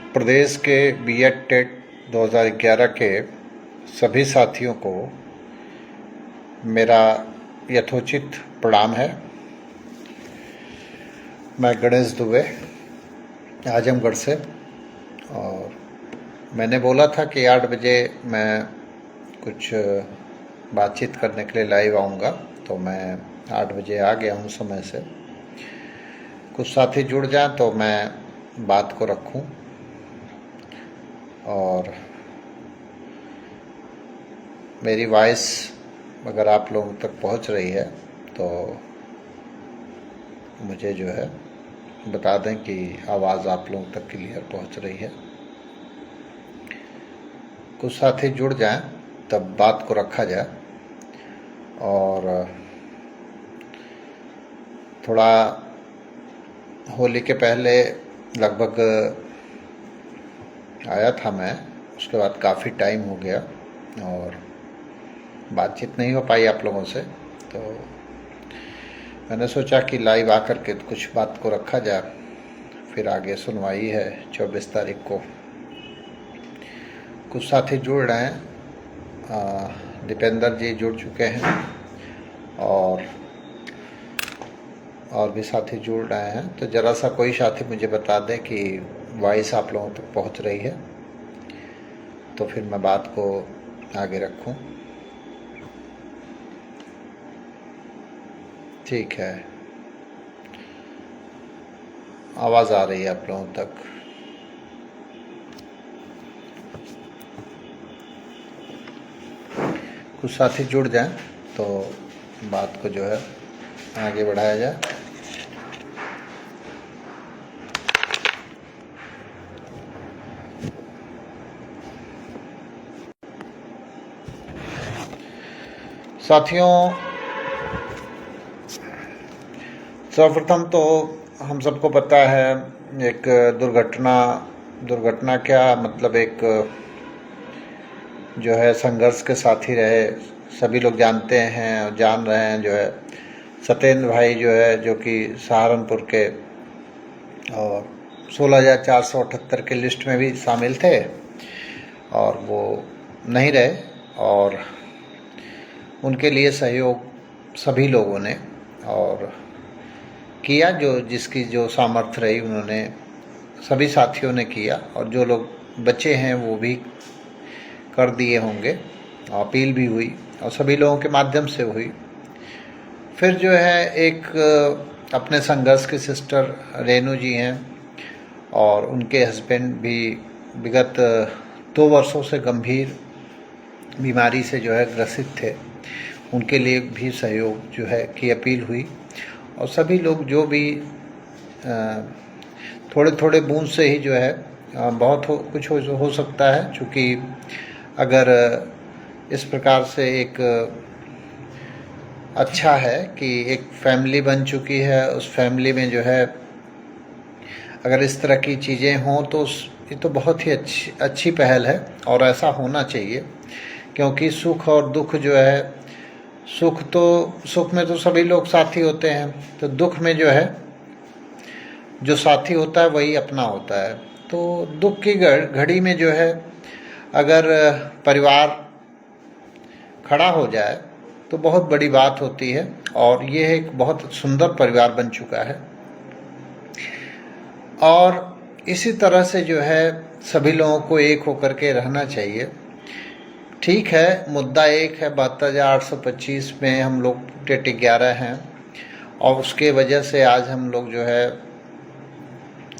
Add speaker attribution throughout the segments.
Speaker 1: प्रदेश के BEd TET 2011 के सभी साथियों को मेरा यथोचित प्रणाम है। मैं गणेश दुबे आजमगढ़ से, और मैंने बोला था कि 8 बजे मैं कुछ बातचीत करने के लिए लाइव आऊँगा, तो मैं 8 बजे आ गया हूँ समय से। कुछ साथी जुड़ जाएं तो मैं बात को रखूं, और मेरी वॉइस अगर आप लोगों तक पहुंच रही है तो मुझे जो है बता दें कि आवाज़ आप लोगों तक क्लियर पहुंच रही है। कुछ साथी जुड़ जाएं तब बात को रखा जाए। और थोड़ा होली के पहले लगभग आया था मैं, उसके बाद काफ़ी टाइम हो गया और बातचीत नहीं हो पाई आप लोगों से, तो मैंने सोचा कि लाइव आकर के कुछ बात को रखा जाए। फिर आगे सुनवाई है 24 तारीख को। कुछ साथी जुड़ रहे हैं, दीपेंद्र जी जुड़ चुके हैं और भी साथी जुड़ रहे हैं। तो ज़रा सा कोई साथी मुझे बता दें कि वॉइस आप लोगों तक पहुंच रही है, तो फिर मैं बात को आगे रखूं। ठीक है, आवाज़ आ रही है आप लोगों तक। कुछ साथी जुड़ जाएं तो बात को जो है आगे बढ़ाया जाए। साथियों, सर्वप्रथम तो हम सबको पता है, एक दुर्घटना क्या मतलब, एक जो है संघर्ष के साथी रहे, सभी लोग जानते हैं और जान रहे हैं। जो है सत्येंद्र भाई जो है, जो कि सहारनपुर के और 16,478 के लिस्ट में भी शामिल थे, और वो नहीं रहे, और उनके लिए सहयोग सभी लोगों ने और किया, जो जिसकी जो सामर्थ्य रही उन्होंने सभी साथियों ने किया, और जो लोग बचे हैं वो भी कर दिए होंगे। अपील भी हुई और सभी लोगों के माध्यम से हुई। फिर जो है एक अपने संघर्ष की सिस्टर रेनू जी हैं, और उनके हस्बैंड भी विगत 2 वर्षों से गंभीर बीमारी से जो है ग्रसित थे। उनके लिए भी सहयोग जो है की अपील हुई, और सभी लोग जो भी थोड़े थोड़े बूंद से ही जो है बहुत कुछ हो सकता है। चूँकि अगर इस प्रकार से एक अच्छा है कि एक फैमिली बन चुकी है, उस फैमिली में जो है अगर इस तरह की चीज़ें हों तो ये तो बहुत ही अच्छी पहल है, और ऐसा होना चाहिए। क्योंकि सुख और दुख जो है, सुख में तो सभी लोग साथी होते हैं, तो दुख में जो है जो साथी होता है वही अपना होता है। तो दुख की घड़ी में जो है अगर परिवार खड़ा हो जाए तो बहुत बड़ी बात होती है, और ये एक बहुत सुंदर परिवार बन चुका है। और इसी तरह से जो है सभी लोगों को एक होकर के रहना चाहिए। ठीक है, मुद्दा एक है, 72,825 में हम लोग टेट 11 हैं, और उसके वजह से आज हम लोग जो है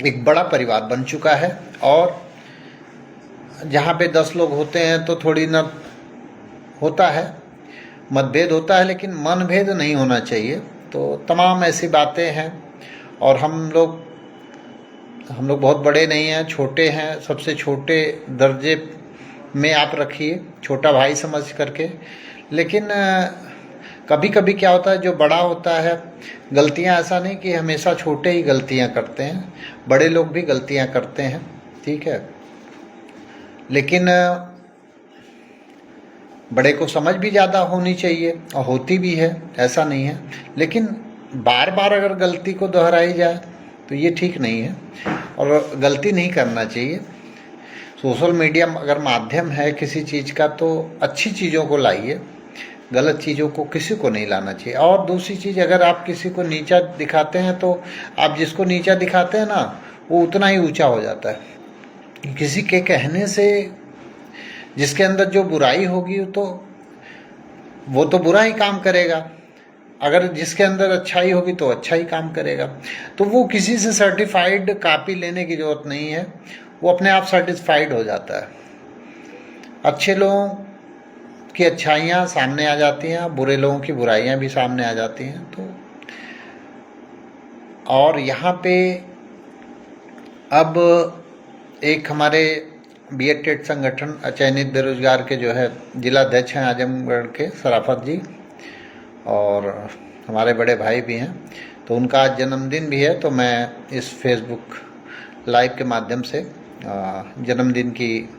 Speaker 1: एक बड़ा परिवार बन चुका है। और जहाँ पे 10 लोग होते हैं तो थोड़ी न होता है, मतभेद होता है, लेकिन मनभेद नहीं होना चाहिए। तो तमाम ऐसी बातें हैं, और हम लोग बहुत बड़े नहीं हैं, छोटे हैं, सबसे छोटे दर्जे में आप रखिए, छोटा भाई समझ करके। लेकिन कभी कभी क्या होता है, जो बड़ा होता है, गलतियां, ऐसा नहीं कि हमेशा छोटे ही गलतियां करते हैं, बड़े लोग भी गलतियां करते हैं, ठीक है। लेकिन बड़े को समझ भी ज़्यादा होनी चाहिए, और होती भी है, ऐसा नहीं है। लेकिन बार बार अगर गलती को दोहराई जाए तो ये ठीक नहीं है, और गलती नहीं करना चाहिए। सोशल मीडिया अगर माध्यम है किसी चीज़ का तो अच्छी चीज़ों को लाइए, गलत चीज़ों को किसी को नहीं लाना चाहिए। और दूसरी चीज़, अगर आप किसी को नीचा दिखाते हैं तो आप जिसको नीचा दिखाते हैं ना वो उतना ही ऊंचा हो जाता है। किसी के कहने से जिसके अंदर जो बुराई होगी तो वो तो बुरा ही काम करेगा, अगर जिसके अंदर अच्छाई होगी तो अच्छा ही काम करेगा। तो वो किसी से सर्टिफाइड कॉपी लेने की ज़रूरत नहीं है, वो अपने आप सर्टिफाइड हो जाता है। अच्छे लोगों की अच्छाइयाँ सामने आ जाती हैं, बुरे लोगों की बुराइयाँ भी सामने आ जाती हैं। तो और यहाँ पे अब एक हमारे बीएड टेट संगठन चयनित बेरोजगार के जो है जिला अध्यक्ष हैं आजमगढ़ के सराफत जी, और हमारे बड़े भाई भी हैं, तो उनका आज जन्मदिन भी है। तो मैं इस फेसबुक लाइव के माध्यम से जन्मदिन की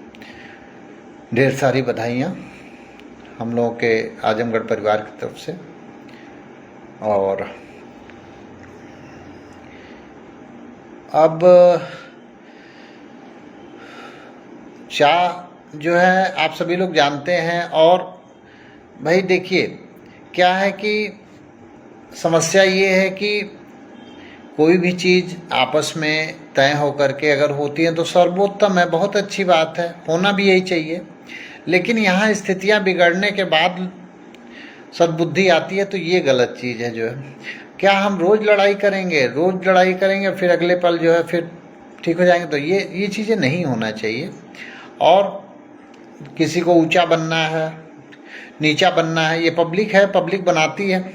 Speaker 1: ढेर सारी बधाइयाँ हम लोगों के आजमगढ़ परिवार की तरफ से। और अब चाह जो है आप सभी लोग जानते हैं। और भाई देखिए क्या है कि समस्या ये है कि कोई भी चीज़ आपस में तय होकर के अगर होती है तो सर्वोत्तम है, बहुत अच्छी बात है, होना भी यही चाहिए। लेकिन यहाँ स्थितियाँ बिगड़ने के बाद सद्बुद्धि आती है तो ये गलत चीज़ है। जो है क्या हम रोज़ लड़ाई करेंगे फिर अगले पल जो है फिर ठीक हो जाएंगे, तो ये चीज़ें नहीं होना चाहिए। और किसी को ऊंचा बनना है नीचा बनना है, ये पब्लिक है, पब्लिक बनाती है।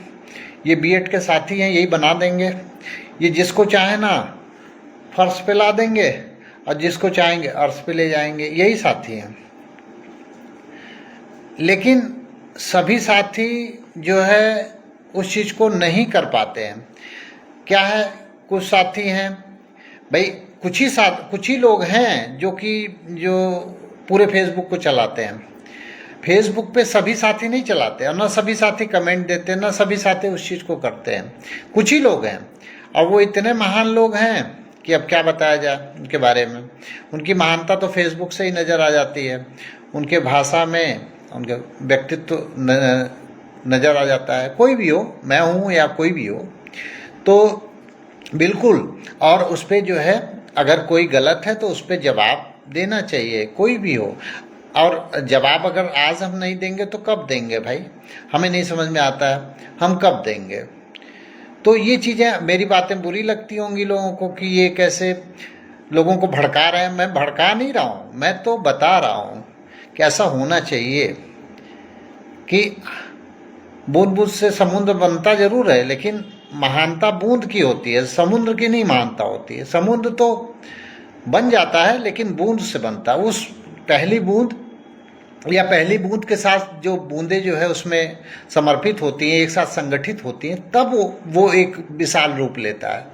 Speaker 1: ये बीएड के साथी हैं, यही बना देंगे। ये जिसको चाहे ना फर्श पे ला देंगे और जिसको चाहेंगे अर्श पे ले जाएंगे, यही साथी हैं। लेकिन सभी साथी जो है उस चीज़ को नहीं कर पाते हैं। क्या है, कुछ साथी हैं भाई, कुछ ही लोग हैं जो पूरे फेसबुक को चलाते हैं। फेसबुक पे सभी साथी नहीं चलाते, और ना सभी साथी कमेंट देते हैं, ना सभी साथी उस चीज़ को करते हैं। कुछ ही लोग हैं, और वो इतने महान लोग हैं कि अब क्या बताया जाए उनके बारे में। उनकी महानता तो फेसबुक से ही नज़र आ जाती है, उनके भाषा में उनके व्यक्तित्व नज़र आ जाता है। कोई भी हो, मैं हूँ या कोई भी हो, तो बिल्कुल। और उस पर जो है अगर कोई गलत है तो उस पर जवाब देना चाहिए, कोई भी हो। और जवाब अगर आज हम नहीं देंगे तो कब देंगे भाई? हमें नहीं समझ में आता है, हम कब देंगे? तो ये चीज़ें, मेरी बातें बुरी लगती होंगी लोगों को कि ये कैसे लोगों को भड़का रहे हैं। मैं भड़का नहीं रहा हूँ, मैं तो बता रहा हूँ कि ऐसा होना चाहिए कि बूंद बूंद से समुद्र बनता जरूर है, लेकिन महानता बूंद की होती है, समुद्र की नहीं महानता होती है। समुद्र तो बन जाता है लेकिन बूंद से बनता है। उस पहली बूंद या पहली बूंद के साथ जो बूंदें जो है उसमें समर्पित होती हैं, एक साथ संगठित होती हैं, तब वो एक विशाल रूप लेता है।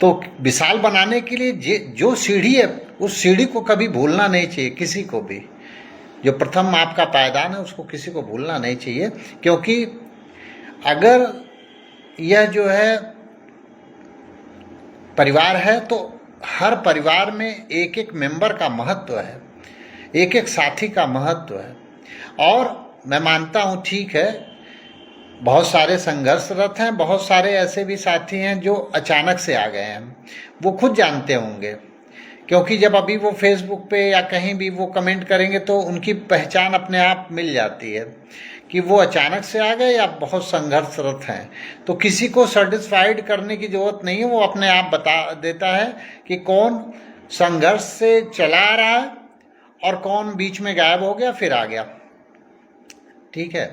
Speaker 1: तो विशाल बनाने के लिए जो सीढ़ी है उस सीढ़ी को कभी भूलना नहीं चाहिए किसी को भी। जो प्रथम आपका पायदान है उसको किसी को भूलना नहीं चाहिए, क्योंकि अगर यह जो है परिवार है तो हर परिवार में एक एक मेंबर का महत्व है, एक एक साथी का महत्व है। और मैं मानता हूँ ठीक है, बहुत सारे संघर्षरत हैं, बहुत सारे ऐसे भी साथी हैं जो अचानक से आ गए हैं, वो खुद जानते होंगे। क्योंकि जब अभी वो फेसबुक पे या कहीं भी वो कमेंट करेंगे तो उनकी पहचान अपने आप मिल जाती है कि वो अचानक से आ गए या बहुत संघर्षरत हैं। तो किसी को सेटिस्फाइड करने की ज़रूरत नहीं है, वो अपने आप बता देता है कि कौन संघर्ष से चला आ रहा है और कौन बीच में गायब हो गया फिर आ गया। ठीक है,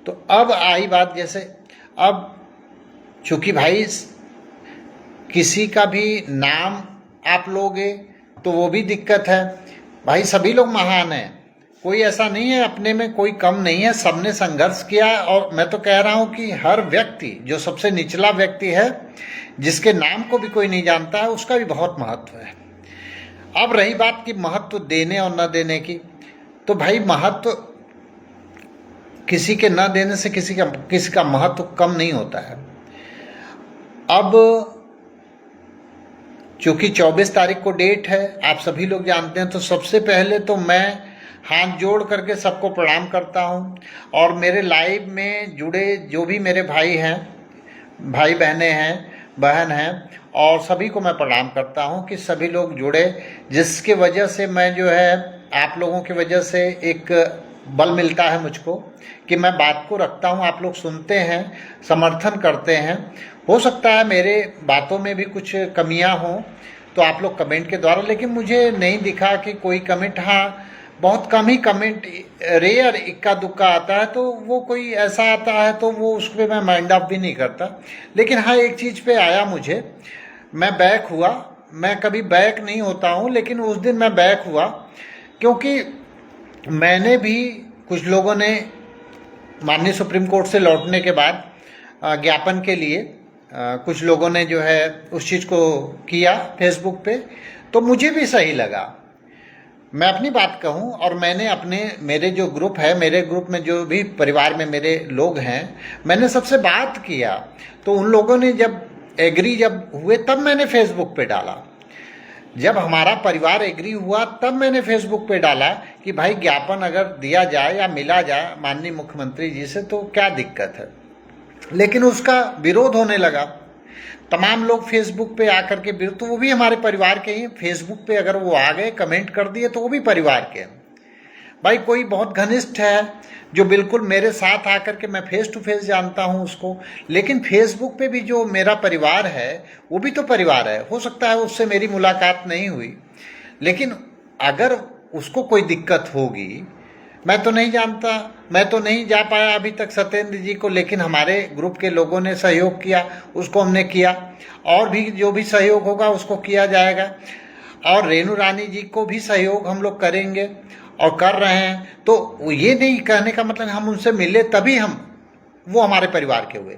Speaker 1: तो अब आई बात, जैसे अब चूँकि भाई किसी का भी नाम आप लोगे तो वो भी दिक्कत है। भाई सभी लोग महान हैं, कोई ऐसा नहीं है अपने में कोई कम नहीं है, सबने संघर्ष किया। और मैं तो कह रहा हूँ कि हर व्यक्ति जो सबसे निचला व्यक्ति है, जिसके नाम को भी कोई नहीं जानता है, उसका भी बहुत महत्व है। अब रही बात कि महत्व देने और न देने की, तो भाई महत्व किसी के न देने से किसी का महत्व कम नहीं होता है। अब चूँकि 24 तारीख को डेट है, आप सभी लोग जानते हैं, तो सबसे पहले तो मैं हाथ जोड़ करके सबको प्रणाम करता हूँ। और मेरे लाइव में जुड़े जो भी मेरे भाई हैं, भाई बहनें हैं, बहन हैं, और सभी को मैं प्रणाम करता हूँ कि सभी लोग जुड़े, जिसके वजह से मैं जो है आप लोगों की वजह से एक बल मिलता है मुझको कि मैं बात को रखता हूँ, आप लोग सुनते हैं, समर्थन करते हैं। हो सकता है मेरे बातों में भी कुछ कमियां हों तो आप लोग कमेंट के द्वारा, लेकिन मुझे नहीं दिखा कि कोई कमेंट, हाँ बहुत कम ही कमेंट, रेयर इक्का दुक्का आता है, तो वो कोई ऐसा आता है तो वो उस पर मैं माइंड ऑफ भी नहीं करता। लेकिन हाँ एक चीज़ पे आया मुझे, मैं बैक हुआ। मैं कभी बैक नहीं होता हूँ, लेकिन उस दिन मैं बैक हुआ क्योंकि मैंने भी, कुछ लोगों ने माननीय सुप्रीम कोर्ट से लौटने के बाद ज्ञापन के लिए कुछ लोगों ने जो है उस चीज़ को किया फेसबुक पे, तो मुझे भी सही लगा। मैं अपनी बात कहूँ, और मैंने अपने, मेरे जो ग्रुप है, मेरे ग्रुप में जो भी परिवार में मेरे लोग हैं, मैंने सबसे बात किया, तो उन लोगों ने जब एग्री जब हुए तब मैंने फेसबुक पे डाला। जब हमारा परिवार एग्री हुआ तब मैंने फेसबुक पे डाला कि भाई ज्ञापन अगर दिया जाए या मिला जाए माननीय मुख्यमंत्री जी से तो क्या दिक्कत है। लेकिन उसका विरोध होने लगा, तमाम लोग फेसबुक पे आकर के विरोध, तो वो भी हमारे परिवार के ही, फेसबुक पे अगर वो आ गए कमेंट कर दिए तो वो भी परिवार के हैं। भाई कोई बहुत घनिष्ठ है जो बिल्कुल मेरे साथ आकर के, मैं फेस टू फेस जानता हूँ उसको, लेकिन फेसबुक पे भी जो मेरा परिवार है वो भी तो परिवार है। हो सकता है उससे मेरी मुलाकात नहीं हुई, लेकिन अगर उसको कोई दिक्कत होगी, मैं तो नहीं जानता, मैं तो नहीं जा पाया अभी तक सत्येंद्र जी को, लेकिन हमारे ग्रुप के लोगों ने सहयोग किया, उसको हमने किया, और भी जो भी सहयोग होगा उसको किया जाएगा, और रेणु रानी जी को भी सहयोग हम लोग करेंगे और कर रहे हैं। तो ये नहीं कहने का मतलब हम उनसे मिले तभी हम, वो हमारे परिवार के हुए।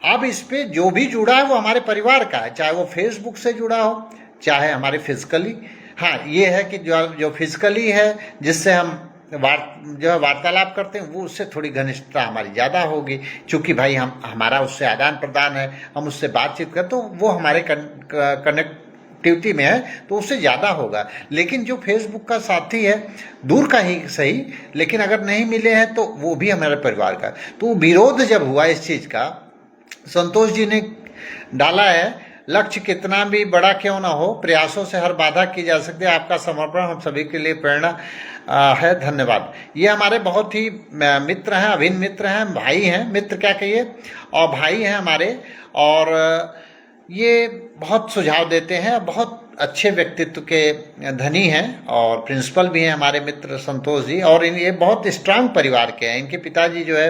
Speaker 1: अब इस पे जो भी जुड़ा है वो हमारे परिवार का है, चाहे वो फेसबुक से जुड़ा हो, चाहे हमारे फिजिकली। हाँ ये है कि जो फिजिकली है, जिससे हम जो है वार्तालाप करते हैं, वो उससे थोड़ी घनिष्ठता हमारी ज़्यादा होगी, क्योंकि भाई हमारा उससे आदान प्रदान है, हम उससे बातचीत करते, तो वो हमारे कनेक्टिविटी में है, तो उससे ज़्यादा होगा। लेकिन जो फेसबुक का साथी है, दूर का ही सही, लेकिन अगर नहीं मिले हैं तो वो भी हमारे परिवार का। तो विरोध जब हुआ इस चीज़ का, संतोष जी ने डाला है, लक्ष्य कितना भी बड़ा क्यों ना हो, प्रयासों से हर बाधा की जा सकती है, आपका समर्पण हम सभी के लिए प्रेरणा है, धन्यवाद। ये हमारे बहुत ही मित्र हैं, अभिन्न मित्र हैं, भाई हैं, मित्र क्या कहिए, और भाई हैं हमारे, और ये बहुत सुझाव देते हैं, बहुत अच्छे व्यक्तित्व के धनी हैं, और प्रिंसिपल भी हैं हमारे मित्र संतोष जी, और ये बहुत स्ट्रांग परिवार के हैं। इनके पिताजी जो है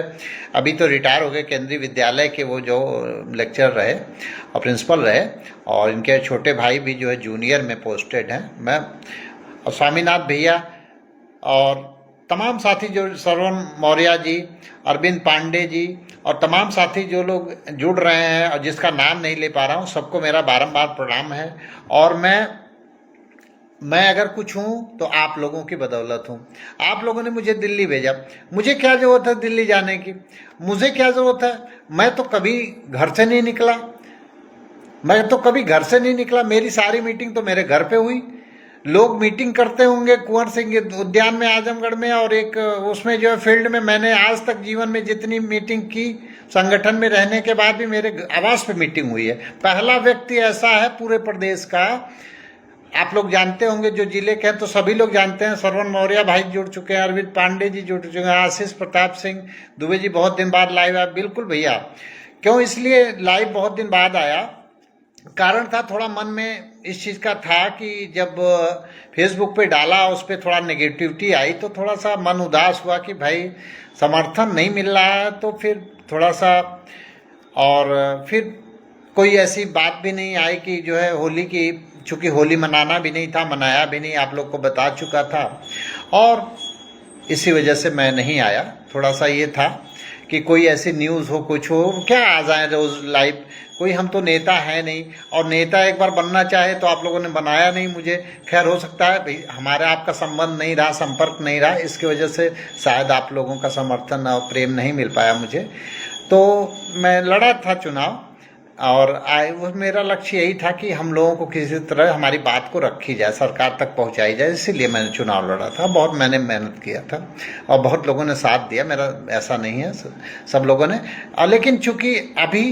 Speaker 1: अभी तो रिटायर हो गए, केंद्रीय विद्यालय के वो जो लेक्चर रहे और प्रिंसिपल रहे, और इनके छोटे भाई भी जो है जूनियर में पोस्टेड हैं। मैं और स्वामीनाथ भैया और तमाम साथी जो श्रवण मौर्य जी, अरविंद पांडे जी, और तमाम साथी जो लोग जुड़ रहे हैं और जिसका नाम नहीं ले पा रहा हूँ, सबको मेरा बारंबार प्रणाम है। और मैं अगर कुछ हूँ तो आप लोगों की बदौलत हूँ। आप लोगों ने मुझे दिल्ली भेजा, मुझे क्या ज़रूरत है दिल्ली जाने की, मुझे क्या ज़रूरत है, मैं तो कभी घर से नहीं निकला, मेरी सारी मीटिंग तो मेरे घर पे हुई। लोग मीटिंग करते होंगे कुंवर सिंह उद्यान में आजमगढ़ में, और एक उसमें जो है फील्ड में, मैंने आज तक जीवन में जितनी मीटिंग की, संगठन में रहने के बाद भी मेरे आवास पे मीटिंग हुई है। पहला व्यक्ति ऐसा है पूरे प्रदेश का, आप लोग जानते होंगे जो जिले के हैं तो सभी लोग जानते हैं, श्रवण मौर्य भाई जुड़ चुके हैं, अरविंद पांडे जी जुड़ चुके हैं, आशीष प्रताप सिंह दुबे जी बहुत दिन बाद लाइव आया। बिल्कुल भैया, क्यों इसलिए लाइव बहुत दिन बाद आया, कारण था थोड़ा मन में इस चीज़ का था कि जब फेसबुक पे डाला उस पर थोड़ा नेगेटिविटी आई तो थोड़ा सा मन उदास हुआ कि भाई समर्थन नहीं मिल रहा है, तो फिर थोड़ा सा, और फिर कोई ऐसी बात भी नहीं आई कि जो है होली की, चूँकि होली मनाना भी नहीं था, मनाया भी नहीं, आप लोग को बता चुका था, और इसी वजह से मैं नहीं आया। थोड़ा सा ये था कि कोई ऐसी न्यूज़ हो, कुछ हो, क्या आ जाए रोज़ लाइव, कोई हम तो नेता है नहीं, और नेता एक बार बनना चाहे तो आप लोगों ने बनाया नहीं मुझे। खैर हो सकता है भाई हमारा आपका संबंध नहीं रहा, संपर्क नहीं रहा, इसकी वजह से शायद आप लोगों का समर्थन और प्रेम नहीं मिल पाया मुझे। तो मैं लड़ा था चुनाव, और वो मेरा लक्ष्य यही था कि हम लोगों को किसी तरह हमारी बात को रखी जाए, सरकार तक पहुंचाई जाए, इसीलिए मैंने चुनाव लड़ा था। बहुत मैंने मेहनत किया था और बहुत लोगों ने साथ दिया मेरा, ऐसा नहीं है, सब लोगों ने। लेकिन चूंकि अभी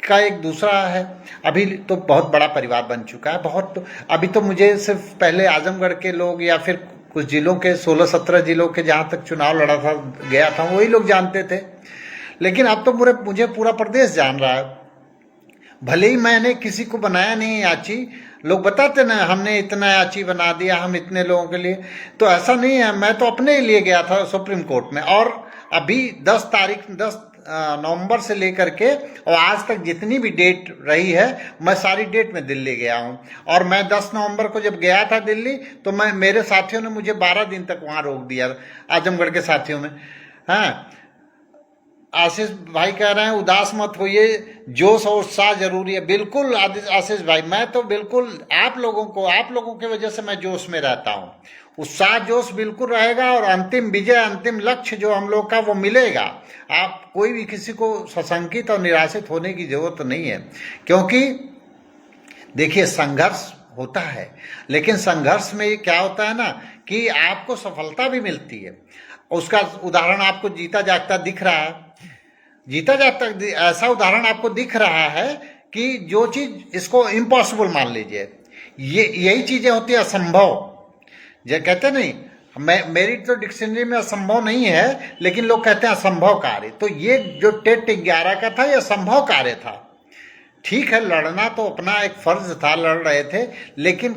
Speaker 1: का एक दूसरा है, अभी तो बहुत बड़ा परिवार बन चुका है, बहुत। अभी तो मुझे सिर्फ पहले आजमगढ़ के लोग या फिर कुछ जिलों के 16-17 जिलों के जहाँ तक चुनाव लड़ा था गया था वही लोग जानते थे, लेकिन अब तो मुझे पूरा प्रदेश जान रहा है। भले ही मैंने किसी को बनाया नहीं याची, लोग बताते ना हमने इतना याची बना दिया, हम इतने लोगों के लिए, तो ऐसा नहीं है। मैं तो अपने लिए गया था सुप्रीम कोर्ट में, और अभी 10 नवंबर से लेकर के और आज तक जितनी भी डेट रही है, मैं सारी डेट में दिल्ली गया हूँ। और मैं 10 नवंबर को जब गया था दिल्ली, तो मेरे साथियों ने मुझे 12 दिन तक वहाँ रोक दिया, आजमगढ़ के साथियों ने। हाँ, आशीष भाई कह रहे हैं उदास मत होइए, जोश और उत्साह जरूरी है। बिल्कुल आशीष भाई, मैं तो बिल्कुल आप लोगों की वजह से मैं जोश में रहता हूँ। उत्साह जोश बिल्कुल रहेगा और अंतिम विजय, अंतिम लक्ष्य जो हम लोग का वो मिलेगा। आप कोई भी किसी को सशंकित और निराशित होने की जरूरत नहीं है, क्योंकि देखिए संघर्ष होता है, लेकिन संघर्ष में क्या होता है ना कि आपको सफलता भी मिलती है। उसका उदाहरण आपको जीता जागता दिख रहा है, जीता जागता ऐसा उदाहरण आपको दिख रहा है कि जो चीज इसको इम्पॉसिबल मान लीजिए, यही चीजें होती है असंभव। जो कहते नहीं, मेरी तो डिक्शनरी में असंभव नहीं है, लेकिन लोग कहते हैं असंभव कार्य। तो ये जो टेट 11 का था, ये असंभव कार्य था। ठीक है, लड़ना तो अपना एक फर्ज था, लड़ रहे थे, लेकिन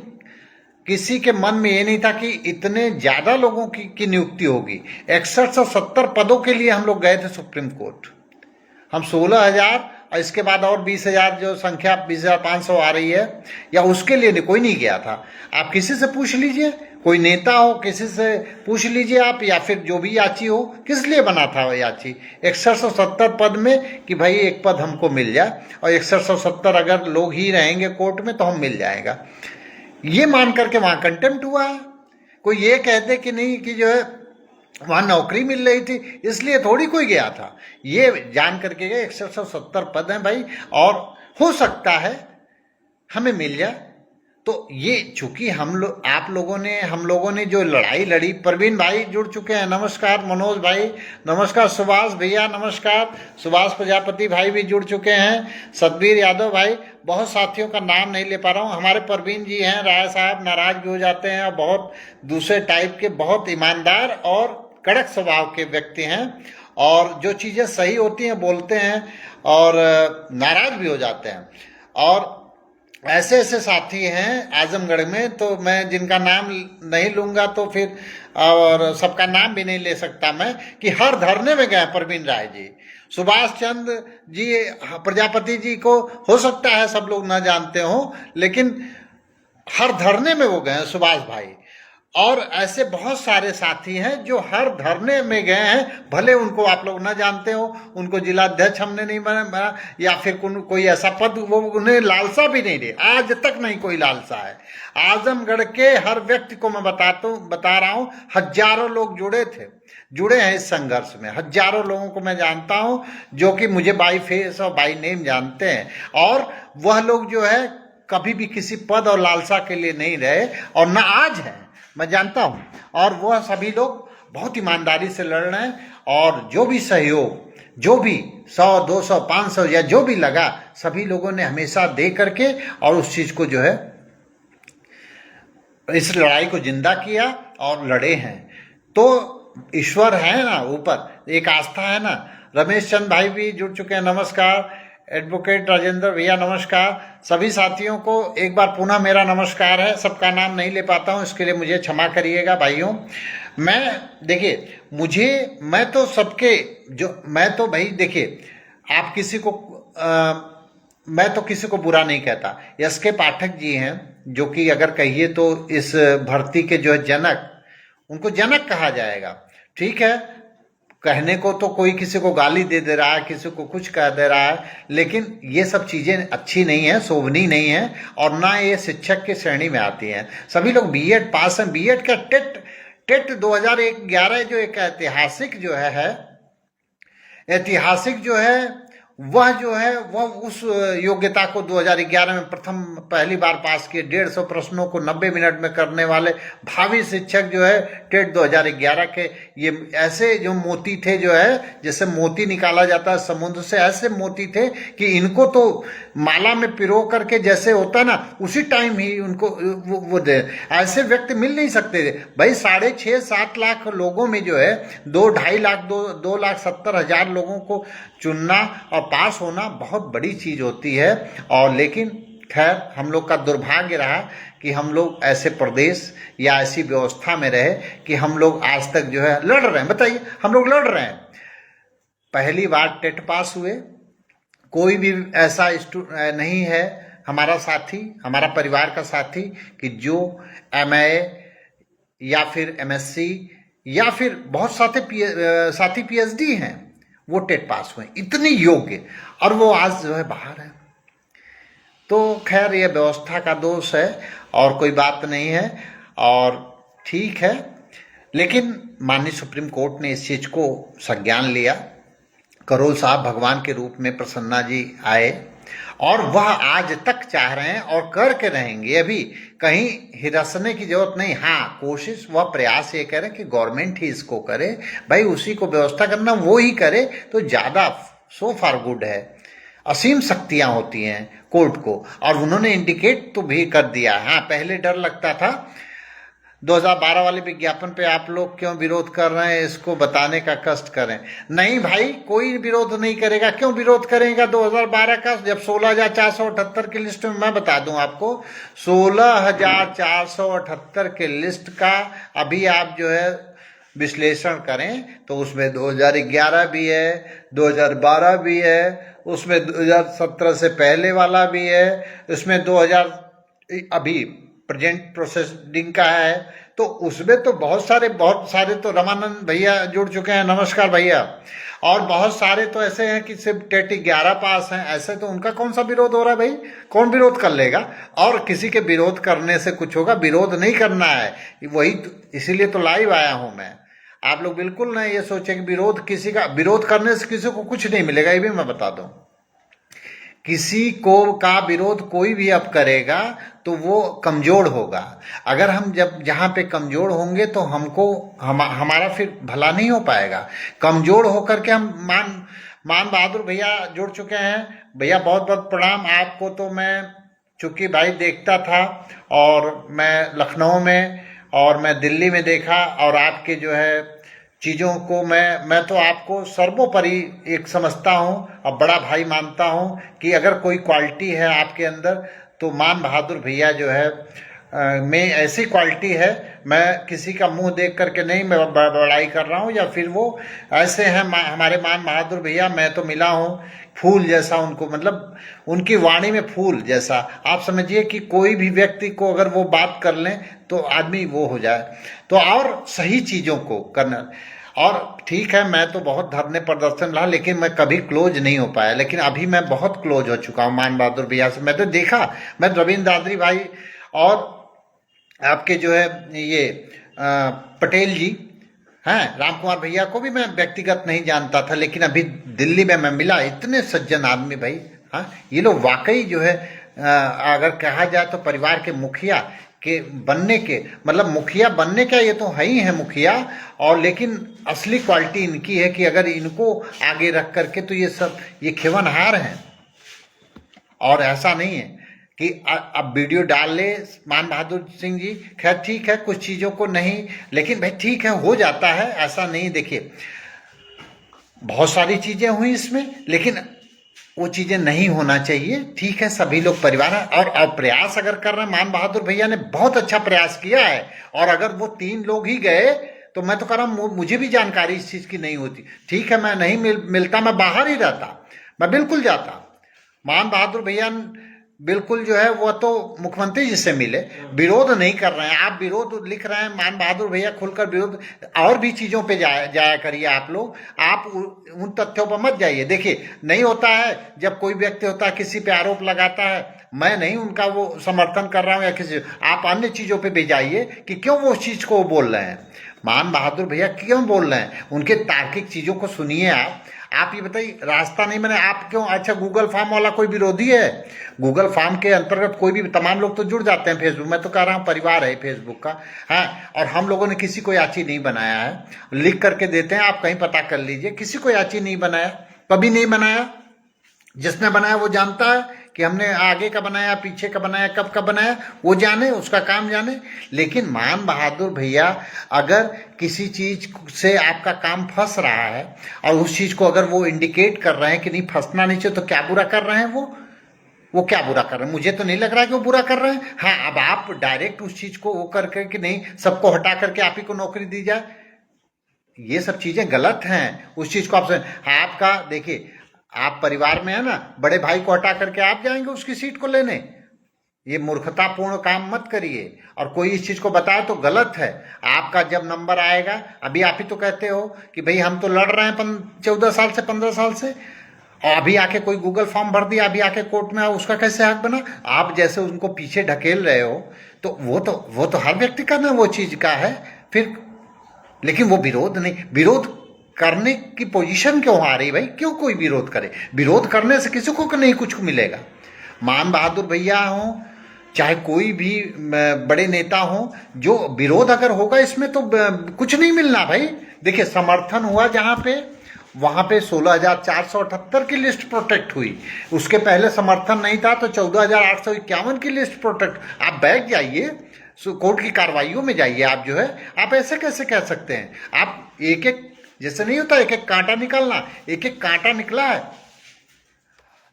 Speaker 1: किसी के मन में ये नहीं था कि इतने ज्यादा लोगों की नियुक्ति होगी। 6170 पदों के लिए हम लोग गए थे सुप्रीम कोर्ट। हम 16,000 और इसके बाद और 20,000 जो संख्या 20,500 आ रही है, या उसके लिए कोई नहीं गया था। आप किसी से पूछ लीजिए, कोई नेता हो किसी से पूछ लीजिए आप, या फिर जो भी याची हो, किस लिए बना था वो याची 6170 पद में, कि भाई एक पद हमको मिल जाए, और 6170 अगर लोग ही रहेंगे कोर्ट में तो हम मिल जाएगा। ये मान करके वहां कंटेम्प्ट हुआ है। कोई ये कहते कि नहीं कि जो है वहां नौकरी मिल रही थी इसलिए थोड़ी कोई गया था, ये जान करके गए 6170 पद हैं भाई, और हो सकता है हमें मिल जाए। तो ये चूंकि हम लोगों ने जो लड़ाई लड़ी, प्रवीण भाई जुड़ चुके हैं, नमस्कार। मनोज भाई नमस्कार, सुभाष भैया नमस्कार, सुभाष प्रजापति भाई भी जुड़ चुके हैं, सतबीर यादव भाई, बहुत साथियों का नाम नहीं ले पा रहा हूँ। हमारे प्रवीण जी हैं, राय साहब नाराज भी हो जाते हैं, और बहुत दूसरे टाइप के, बहुत ईमानदार और कड़क स्वभाव के व्यक्ति हैं, और जो चीजें सही होती हैं बोलते हैं और नाराज भी हो जाते हैं। और ऐसे ऐसे साथी हैं आजमगढ़ में, तो मैं जिनका नाम नहीं लूंगा तो फिर, और सबका नाम भी नहीं ले सकता मैं, कि हर धरने में गए प्रवीण राय जी, सुभाष चंद्र जी, प्रजापति जी को हो सकता है सब लोग ना जानते हो, लेकिन हर धरने में वो गए सुभाष भाई। और ऐसे बहुत सारे साथी हैं जो हर धरने में गए हैं, भले उनको आप लोग ना जानते हो, उनको जिलाध्यक्ष हमने नहीं बना, या फिर कोई ऐसा पद, वो उन्हें लालसा भी नहीं दे, आज तक नहीं कोई लालसा है। आजमगढ़ के हर व्यक्ति को मैं बता रहा हूँ, हजारों लोग जुड़े हैं इस संघर्ष में। हजारों लोगों को मैं जानता हूँ जो कि मुझे बाई फेस और बाई नेम जानते हैं, और वह लोग जो है कभी भी किसी पद और लालसा के लिए नहीं रहे, और ना आज है, मैं जानता हूं। और वह सभी लोग बहुत ईमानदारी से लड़ रहे हैं, और जो भी सहयोग, जो भी 100, 200, 500 या जो भी लगा, सभी लोगों ने हमेशा दे करके और उस चीज को जो है, इस लड़ाई को जिंदा किया और लड़े हैं। तो ईश्वर है ना ऊपर, एक आस्था है ना। रमेश चंद भाई भी जुड़ चुके हैं, नमस्कार। एडवोकेट राजेंद्र भैया नमस्कार। सभी साथियों को एक बार पुनः मेरा नमस्कार है। सबका नाम नहीं ले पाता हूं, इसके लिए मुझे क्षमा करिएगा भाइयों। मैं तो भाई देखिए, आप किसी को मैं तो किसी को बुरा नहीं कहता। एस.के. पाठक जी हैं, जो कि अगर कहिए तो इस भर्ती के जो है जनक, उनको जनक कहा जाएगा। ठीक है, कहने को तो कोई किसी को गाली दे रहा है, किसी को कुछ कह दे रहा है, लेकिन ये सब चीजें अच्छी नहीं है, शोभनीय नहीं है, और ना ये शिक्षक की श्रेणी में आती हैं। सभी लोग बीएड पास हैं। बीएड का टेट 2011 जो एक ऐतिहासिक जो है वह जो है वह उस योग्यता को 2011 में पहली बार पास किए। 150 प्रश्नों को 90 मिनट में करने वाले भावी शिक्षक जो है टेट 2011 के, ये ऐसे जो मोती थे जो है, जैसे मोती निकाला जाता है समुद्र से, ऐसे मोती थे कि इनको तो माला में पिरो करके जैसे होता ना, उसी टाइम ही उनको वो दे। ऐसे व्यक्ति मिल नहीं सकते थे भाई। 6.5-7 लाख लोगों में जो है 2-2.5 लाख 2,70,000 लोगों को चुनना और पास होना बहुत बड़ी चीज होती है। और लेकिन खैर हम लोग का दुर्भाग्य रहा कि हम लोग ऐसे प्रदेश या ऐसी व्यवस्था में रहे कि हम लोग आज तक जो है लड़ रहे हैं। बताइए, हम लोग लड़ रहे हैं। पहली बार टेट पास हुए, कोई भी ऐसा नहीं है हमारा साथी, हमारा परिवार का साथी कि जो MA या फिर MSc या फिर बहुत साथी PhD हैं, वो टेट पास हुए, इतने योग्य, और वो आज जो है बाहर है। तो खैर ये व्यवस्था का दोष है और कोई बात नहीं है, और ठीक है। लेकिन माननीय सुप्रीम कोर्ट ने इस चीज को संज्ञान लिया। करोल साहब भगवान के रूप में प्रसन्ना जी आए और वह आज तक चाह रहे हैं और करके रहेंगे। अभी कहीं हिरसने की जरूरत नहीं। हाँ, कोशिश वह प्रयास ये करें कि गवर्नमेंट ही इसको करे भाई, उसी को व्यवस्था करना, वो ही करे तो ज़्यादा सो फार गुड है। असीम शक्तियां होती हैं कोर्ट को, और उन्होंने इंडिकेट तो भी कर दिया। हाँ, पहले डर लगता था 2012 वाले विज्ञापन पे आप लोग क्यों विरोध कर रहे हैं, इसको बताने का कष्ट करें। नहीं भाई, कोई विरोध नहीं करेगा। क्यों विरोध करेगा 2012 का, जब 16,478 की लिस्ट में, मैं बता दूं आपको, 16,478 के लिस्ट का अभी आप जो है विश्लेषण करें तो उसमें 2011 भी है, 2012 भी है, उसमें 2017 से पहले वाला भी है, उसमें 2000 अभी प्रेजेंट प्रोसेसिंग का है। तो उसमें तो बहुत सारे तो रमानंद भैया जुड़ चुके हैं, नमस्कार भैया। और बहुत सारे तो ऐसे हैं कि सिर्फ टेट 11 पास हैं, ऐसे तो उनका कौन सा विरोध हो रहा है भाई, कौन विरोध कर लेगा। और किसी के विरोध करने से कुछ होगा, विरोध नहीं करना है, वही तो, इसीलिए तो लाइव आया हूं मैं। आप लोग बिल्कुल ना ये सोचे कि विरोध करने से किसी को कुछ नहीं मिलेगा। ये भी मैं बता दूं, किसी को का विरोध कोई भी अब करेगा तो वो कमजोर होगा। अगर हम जहां पे कमजोर होंगे तो हमारा फिर भला नहीं हो पाएगा। कमजोर होकर के हम मान बहादुर भैया जुड़ चुके हैं। भैया बहुत बहुत प्रणाम आपको। तो मैं चूंकि भाई देखता था, और मैं लखनऊ में और मैं दिल्ली में देखा, और आपके जो है चीज़ों को मैं तो आपको सर्वोपरि एक समझता हूँ और बड़ा भाई मानता हूँ कि अगर कोई क्वालिटी है आपके अंदर तो मान बहादुर भैया जो है में ऐसी क्वालिटी है। मैं किसी का मुंह देख करके नहीं मैं बड़ाई कर रहा हूँ, या फिर वो ऐसे हैं हमारे मान बहादुर भैया। मैं तो मिला हूँ फूल जैसा उनको, मतलब उनकी वाणी में फूल जैसा। आप समझिए कि कोई भी व्यक्ति को अगर वो बात कर लें तो आदमी वो हो जाए। तो और सही चीज़ों को करना, और ठीक है मैं तो बहुत धरने प्रदर्शन रहा, लेकिन मैं कभी क्लोज नहीं हो पाया। लेकिन अभी मैं बहुत क्लोज हो चुका हूँ मान बहादुर भैया से। मैं तो देखा, मैं रविंद्र दादरी भाई और आपके जो है ये पटेल जी हैं, राम कुमार भैया को भी मैं व्यक्तिगत नहीं जानता था, लेकिन अभी दिल्ली में मैं मिला, इतने सज्जन आदमी भाई। हाँ, ये लोग वाकई जो है अगर कहा जाए तो परिवार के मुखिया के बनने के, मतलब मुखिया बनने का ये तो है ही है मुखिया, और लेकिन असली क्वालिटी इनकी है कि अगर इनको आगे रख करके तो ये खेवनहार हैं। और ऐसा नहीं है कि अब वीडियो डाल ले मान बहादुर सिंह जी, खैर ठीक है कुछ चीज़ों को नहीं, लेकिन भाई ठीक है हो जाता है, ऐसा नहीं। देखिए बहुत सारी चीज़ें हुई इसमें, लेकिन वो चीज़ें नहीं होना चाहिए। ठीक है, सभी लोग परिवार हैं, और प्रयास अगर कर रहे हैं, मान बहादुर भैया ने बहुत अच्छा प्रयास किया है। और अगर वो 3 लोग ही गए तो मैं तो कह रहा हूँ मुझे भी जानकारी इस चीज़ की नहीं होती। ठीक है, मैं नहीं मिलता, मैं बाहर ही रहता, मैं बिल्कुल जाता। मान बहादुर भैया बिल्कुल जो है वो तो मुख्यमंत्री जी से मिले, विरोध नहीं कर रहे हैं। आप विरोध लिख रहे हैं, मान बहादुर भैया खुलकर विरोध और भी चीज़ों पे जाया करिए आप लोग। आप उन तथ्यों पर मत जाइए। देखिए नहीं होता है, जब कोई व्यक्ति होता है किसी पे आरोप लगाता है, मैं नहीं उनका वो समर्थन कर रहा हूँ या किसी, आप अन्य चीज़ों पे भी जाइए कि क्यों वो उस चीज़ को बोल रहे हैं। मान बहादुर भैया क्यों बोल रहे हैं, उनके तार्किक चीज़ों को सुनिए आप। आप ये बताइए, रास्ता नहीं बने आप क्यों? अच्छा, गूगल फॉर्म वाला कोई विरोधी है? गूगल फॉर्म के अंतर्गत कोई भी तमाम लोग तो जुड़ जाते हैं फेसबुक। मैं तो कह रहा हूँ परिवार है फेसबुक का। हाँ, और हम लोगों ने किसी को याची नहीं बनाया है, लिख करके देते हैं, आप कहीं पता कर लीजिए। किसी को याची नहीं बनाया, कभी नहीं बनाया। जिसने बनाया वो जानता है कि हमने आगे का बनाया, पीछे का बनाया, कब का बनाया, वो जाने, उसका काम जाने। लेकिन मान बहादुर भैया, अगर किसी चीज से आपका काम फंस रहा है और उस चीज को अगर वो इंडिकेट कर रहे हैं कि नहीं फंसना नहीं चाहिए, तो क्या बुरा कर रहे हैं वो क्या बुरा कर रहे हैं? मुझे तो नहीं लग रहा है कि वो बुरा कर रहे हैं। हाँ, अब आप डायरेक्ट उस चीज को वो करके कि नहीं सबको हटा करके आप ही को नौकरी दी जाए, ये सब चीजें गलत हैं। उस चीज को आपका देखिए, आप परिवार में है ना, बड़े भाई को हटा करके आप जाएंगे उसकी सीट को लेने, ये मूर्खतापूर्ण काम मत करिए। और कोई इस चीज को बताए तो गलत है। आपका जब नंबर आएगा, अभी आप ही तो कहते हो कि भाई हम तो लड़ रहे हैं 14 साल से, 15 साल से, और अभी आके कोई गूगल फॉर्म भर दिया, अभी आके कोर्ट में उसका कैसे हक बना? आप जैसे उनको पीछे ढकेल रहे हो, तो वो तो हर व्यक्ति का ना वो चीज का है फिर। लेकिन वो विरोध नहीं, विरोध करने की पोजीशन क्यों आ रही भाई? क्यों कोई विरोध करे? विरोध करने से किसी को नहीं कुछ मिलेगा। मान बहादुर भैया हो, चाहे कोई भी बड़े नेता हो, जो विरोध अगर होगा इसमें तो कुछ नहीं मिलना भाई। देखिए, समर्थन हुआ जहां पे, वहां पे 16,478 की लिस्ट प्रोटेक्ट हुई। उसके पहले समर्थन नहीं था तो 14,851 की लिस्ट प्रोटेक्ट। आप बैठ जाइए, कोर्ट की कार्रवाइयों में जाइए। आप जो है, आप ऐसे कैसे कह सकते हैं? आप एक एक, जैसे नहीं होता एक एक कांटा निकालना, एक एक कांटा निकला है।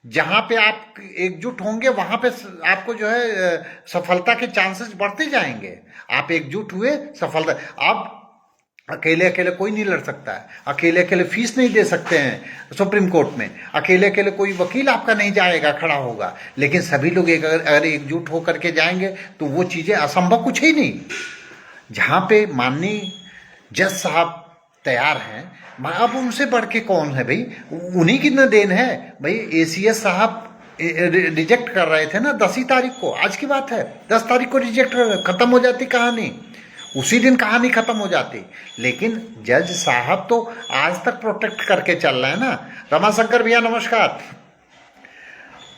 Speaker 1: जहां पे आप एकजुट होंगे वहां पे आपको जो है सफलता के चांसेस बढ़ते जाएंगे। आप एकजुट हुए, सफलता। आप अकेले अकेले कोई नहीं लड़ सकता है, अकेले अकेले फीस नहीं दे सकते हैं सुप्रीम कोर्ट में, अकेले अकेले कोई वकील आपका नहीं जाएगा, खड़ा होगा। लेकिन सभी लोग अगर एकजुट होकर के जाएंगे तो वो चीजें असंभव कुछ ही नहीं। जहां पे माननीय जज साहब तैयार हैं, अब उनसे बढ़ के कौन है भाई? उन्हीं की न देन है भाई। एसीएस साहब रिजेक्ट कर रहे थे ना 10 तारीख को, आज की बात है, 10 तारीख को रिजेक्ट खत्म हो जाती कहानी, उसी दिन कहानी खत्म हो जाती। लेकिन जज साहब तो आज तक प्रोटेक्ट करके चल रहे हैं ना। रमाशंकर भैया नमस्कार।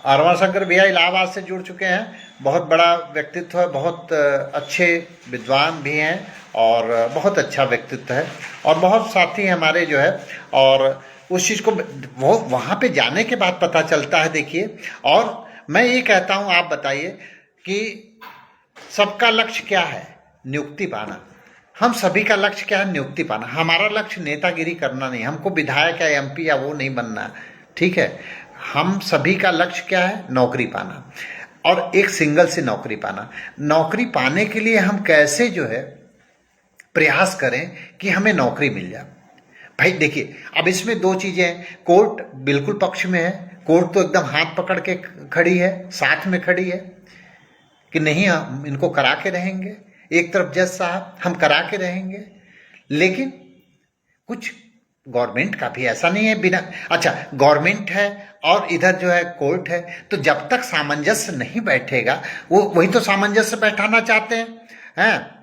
Speaker 1: रमाशंकर भैया इलाहाबाद से जुड़ चुके हैं, बहुत बड़ा व्यक्तित्व है, बहुत अच्छे विद्वान भी हैं और बहुत अच्छा व्यक्तित्व है, और बहुत साथी हमारे जो है। और उस चीज़ को वो वहाँ पे जाने के बाद पता चलता है। देखिए, और मैं ये कहता हूँ, आप बताइए कि सबका लक्ष्य क्या है? नियुक्ति पाना। हम सभी का लक्ष्य क्या है? नियुक्ति पाना। हमारा लक्ष्य नेतागिरी करना नहीं, हमको विधायक या एमपी या वो नहीं बनना, ठीक है। हम सभी का लक्ष्य क्या है? नौकरी पाना, और एक सिंगल से नौकरी पाना। नौकरी पाने के लिए हम कैसे जो है प्रयास करें कि हमें नौकरी मिल जाए। भाई देखिए, अब इसमें दो चीजें, कोर्ट बिल्कुल पक्ष में है, कोर्ट तो एकदम हाथ पकड़ के खड़ी है, साथ में खड़ी है कि नहीं हम इनको करा के रहेंगे। एक तरफ जज साहब, हम करा के रहेंगे। लेकिन कुछ गवर्नमेंट का भी ऐसा नहीं है बिना, अच्छा गवर्नमेंट है और इधर जो है कोर्ट है, तो जब तक सामंजस्य नहीं बैठेगा, वो वही तो सामंजस्य बैठाना चाहते हैं।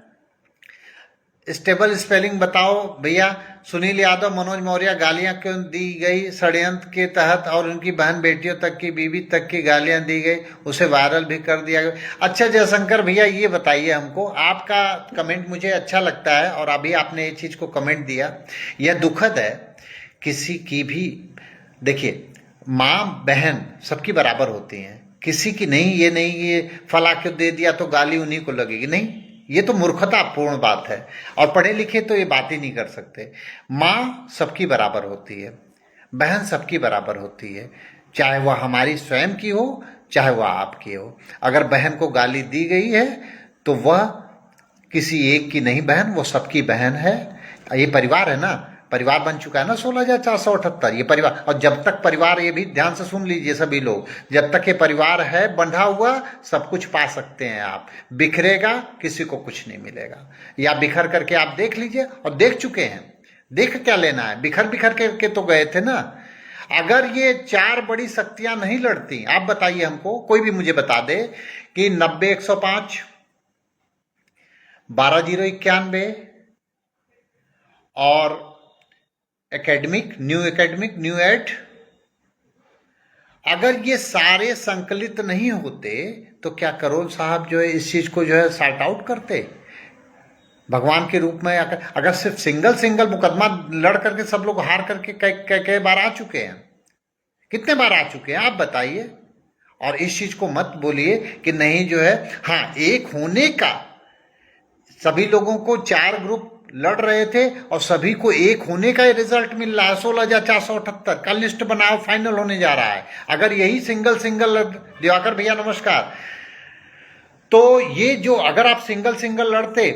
Speaker 1: स्टेबल स्पेलिंग बताओ भैया। सुनील यादव, मनोज मौर्य, गालियां क्यों दी गई षड्यंत्र के तहत, और उनकी बहन बेटियों तक की, बीवी तक की गालियां दी गई, उसे वायरल भी कर दिया गया। अच्छा जयशंकर भैया, ये बताइए हमको, आपका कमेंट मुझे अच्छा लगता है, और अभी आपने ये चीज को कमेंट दिया, यह दुखद है। किसी की भी देखिए, माँ बहन सबकी बराबर होती हैं, किसी की नहीं, ये नहीं ये फला क्यों दे दिया तो गाली उन्हीं को लगेगी, नहीं, ये तो मूर्खतापूर्ण बात है। और पढ़े लिखे तो ये बात ही नहीं कर सकते। माँ सबकी बराबर होती है, बहन सबकी बराबर होती है, चाहे वह हमारी स्वयं की हो, चाहे वह आपकी हो। अगर बहन को गाली दी गई है तो वह किसी एक की नहीं बहन, वो सबकी बहन है। ये परिवार है ना, परिवार बन चुका है ना 16,478, ये परिवार। और जब तक परिवार, ये भी ध्यान से सुन लीजिए सभी लोग, जब तक ये परिवार है बंधा हुआ, सब कुछ पा सकते हैं आप। बिखरेगा किसी को कुछ नहीं मिलेगा। या बिखर करके आप देख लीजिए, और देख चुके हैं, देख क्या लेना है, बिखर बिखर के तो गए थे ना। अगर ये 4 बड़ी शक्तियां नहीं लड़ती, आप बताइए हमको, कोई भी मुझे बता दे कि 90-105, 12-0-91 और न्यू एड, अगर ये सारे संकलित नहीं होते तो क्या करोल साहब जो है इस चीज को जो है सॉर्ट आउट करते? भगवान के रूप में अगर सिर्फ सिंगल मुकदमा लड़ करके सब लोग हार करके कई बार आ चुके हैं, कितने बार आ चुके हैं आप बताइए। और इस चीज को मत बोलिए कि नहीं जो है, हाँ एक होने का, सभी लोगों को 4 ग्रुप लड़ रहे थे और सभी को एक होने का रिजल्ट मिल रहा है 16,478 का लिस्ट बनाओ, फाइनल होने जा रहा है। अगर यही सिंगल दिवाकर भैया नमस्कार, तो ये जो अगर आप सिंगल लड़ते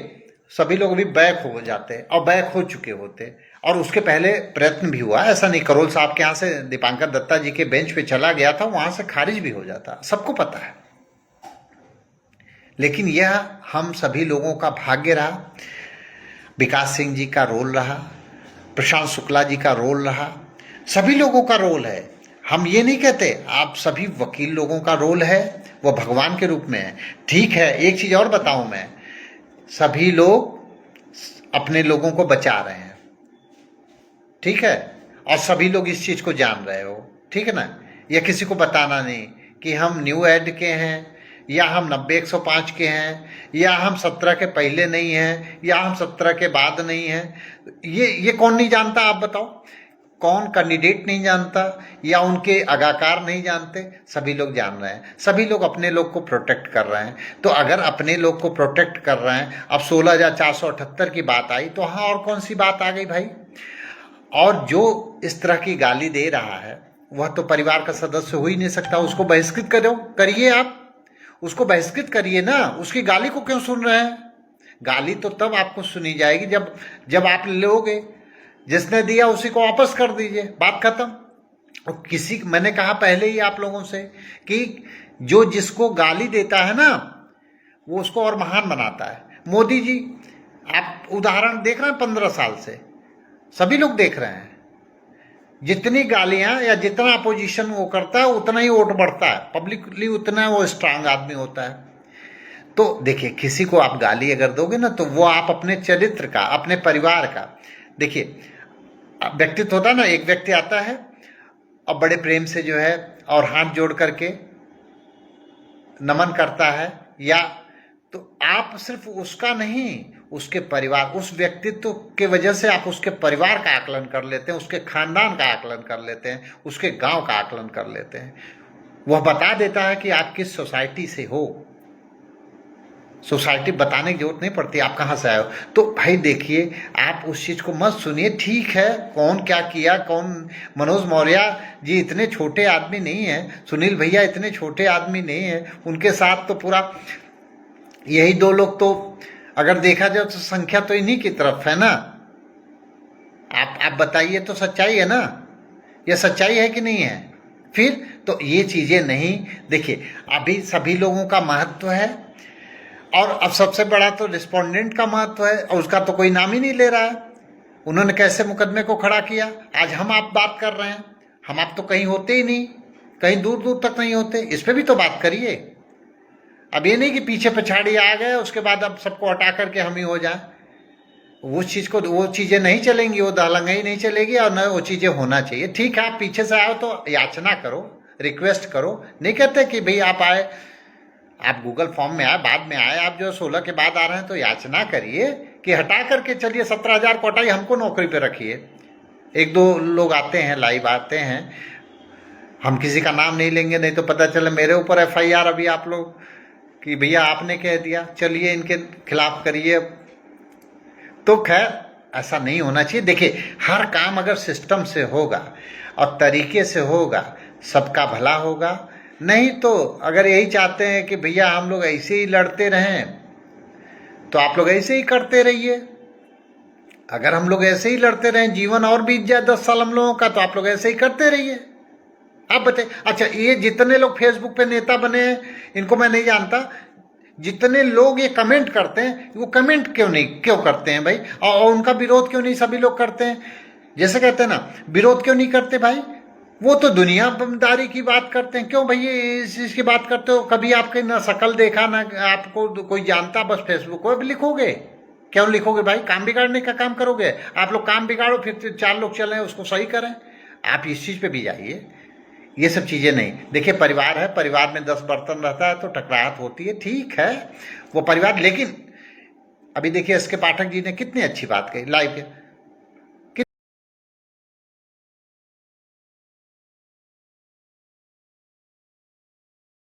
Speaker 1: सभी लोग भी बैक हो जाते और बैक हो चुके होते, और उसके पहले प्रयत्न भी हुआ, ऐसा नहीं करोल साहब के यहाँ से दीपांकर दत्ता जी के बेंच पे चला गया था, वहां से खारिज भी हो जाता, सबको पता है। लेकिन यह हम सभी लोगों का भाग्य रहा, विकास सिंह जी का रोल रहा, प्रशांत शुक्ला जी का रोल रहा, सभी लोगों का रोल है। हम ये नहीं कहते, आप सभी वकील लोगों का रोल है, वो भगवान के रूप में है। ठीक है, एक चीज और बताऊं मैं, सभी लोग अपने लोगों को बचा रहे हैं, ठीक है, और सभी लोग इस चीज को जान रहे हो, ठीक है ना। यह किसी को बताना नहीं कि हम न्यू एड के हैं, या हम 90-105 के हैं, या हम 17 के पहले नहीं हैं, या हम 17 के बाद नहीं हैं। ये कौन नहीं जानता आप बताओ? कौन कैंडिडेट नहीं जानता या उनके आगाकार नहीं जानते? सभी लोग जान रहे हैं, सभी लोग अपने लोग को प्रोटेक्ट कर रहे हैं। तो अगर अपने लोग को प्रोटेक्ट कर रहे हैं, अब 16,478 की बात आई तो हाँ, और कौन सी बात आ गई भाई? और जो इस तरह की गाली दे रहा है वह तो परिवार का सदस्य हो ही नहीं सकता, उसको बहिष्कृत करिए, आप उसको बहिष्कृत करिए ना। उसकी गाली को क्यों सुन रहे हैं? गाली तो तब आपको सुनी जाएगी जब आप लोगे, जिसने दिया उसी को वापस कर दीजिए, बात खत्म। और मैंने कहा पहले ही आप लोगों से कि जो जिसको गाली देता है ना वो उसको और महान बनाता है। मोदी जी, आप उदाहरण देख रहे हैं, 15 साल से सभी लोग देख रहे हैं, जितनी गालियां या जितना अपोजिशन वो करता है उतना ही वोट बढ़ता है, पब्लिकली उतना वो स्ट्रांग आदमी होता है। तो देखिए, किसी को आप गाली अगर दोगे ना तो वो आप अपने चरित्र का, अपने परिवार का, देखिए व्यक्तित्व होता है ना, एक व्यक्ति आता है और बड़े प्रेम से जो है और हाथ जोड़ करके नमन करता है, या तो आप सिर्फ उसका नहीं, उसके परिवार, उस व्यक्तित्व के वजह से आप उसके परिवार का आकलन कर लेते हैं, उसके खानदान का आकलन कर लेते हैं, उसके गांव का आकलन कर लेते हैं। वह बता देता है कि आप किस सोसाइटी से हो। सोसाइटी बताने की जरूरत नहीं पड़ती आप कहाँ से आए हो। तो भाई देखिए, आप उस चीज को मत सुनिए, ठीक है, कौन क्या किया, कौन, मनोज मौर्य जी इतने छोटे आदमी नहीं है, सुनील भैया इतने छोटे आदमी नहीं है, उनके साथ तो पूरा यही 2 लोग, तो अगर देखा जाए तो संख्या तो इन्हीं की तरफ है ना। आप बताइए, तो सच्चाई है ना, ये सच्चाई है कि नहीं है? फिर तो ये चीजें नहीं, देखिए अभी सभी लोगों का महत्व है, और अब सबसे बड़ा तो रिस्पोंडेंट का महत्व है, और उसका तो कोई नाम ही नहीं ले रहा है। उन्होंने कैसे मुकदमे को खड़ा किया, आज हम आप बात कर रहे हैं, हम आप तो कहीं होते ही नहीं, कहीं दूर दूर तक नहीं होते, इस पर भी तो बात करिए। अब ये नहीं कि पीछे पछाड़ी आ गए उसके बाद अब सबको हटा करके हम ही हो जाए, वो चीजें नहीं चलेंगी, वो दहलंगाई नहीं चलेगी, और न वो चीजें होना चाहिए। ठीक है, आप पीछे से आओ तो याचना करो, रिक्वेस्ट करो, नहीं कहते कि भाई आप आए, आप गूगल फॉर्म में आए, बाद में आए, आप जो 16 के बाद आ रहे हैं तो याचना करिए कि हटा करके चलिए, 17,000 को हटाइए, हमको नौकरी पे रखिए। 1-2 लोग आते हैं, लाइव आते हैं, हम किसी का नाम नहीं लेंगे, नहीं तो पता चले मेरे ऊपर FIR अभी आप लोग कि भैया आपने कह दिया, चलिए इनके खिलाफ करिए। तो खैर ऐसा नहीं होना चाहिए। देखिए, हर काम अगर सिस्टम से होगा और तरीके से होगा, सबका भला होगा। नहीं तो अगर यही चाहते हैं कि भैया हम लोग ऐसे ही लड़ते रहें, तो आप लोग ऐसे ही करते रहिए। अगर हम लोग ऐसे ही लड़ते रहें, जीवन और बीत जाए 10 साल हम लोगों का, तो आप लोग ऐसे ही करते रहिए। आप बताइए, अच्छा ये जितने लोग फेसबुक पे नेता बने हैं, इनको मैं नहीं जानता, जितने लोग ये कमेंट करते हैं, वो कमेंट क्यों करते हैं भाई, और उनका विरोध क्यों नहीं सभी लोग करते हैं? जैसे कहते हैं ना, विरोध क्यों नहीं करते भाई? वो तो दुनियादारी की बात करते हैं, क्यों भैया इस चीज की बात करते हो? कभी आपके ना शकल देखा, ना आपको कोई जानता, बस फेसबुक पर लिखोगे, क्यों लिखोगे भाई? काम बिगाड़ने का काम करोगे आप लोग? काम बिगाड़ो, फिर 4 लोग चलें उसको सही करें। आप इस चीज़ पे भी जाइए, ये सब चीज़ें नहीं। देखिए परिवार है, परिवार में 10 बर्तन रहता है तो टकराहट होती है, ठीक है वो परिवार। लेकिन अभी देखिए एस के पाठक जी ने कितनी अच्छी बात कही लाइव के,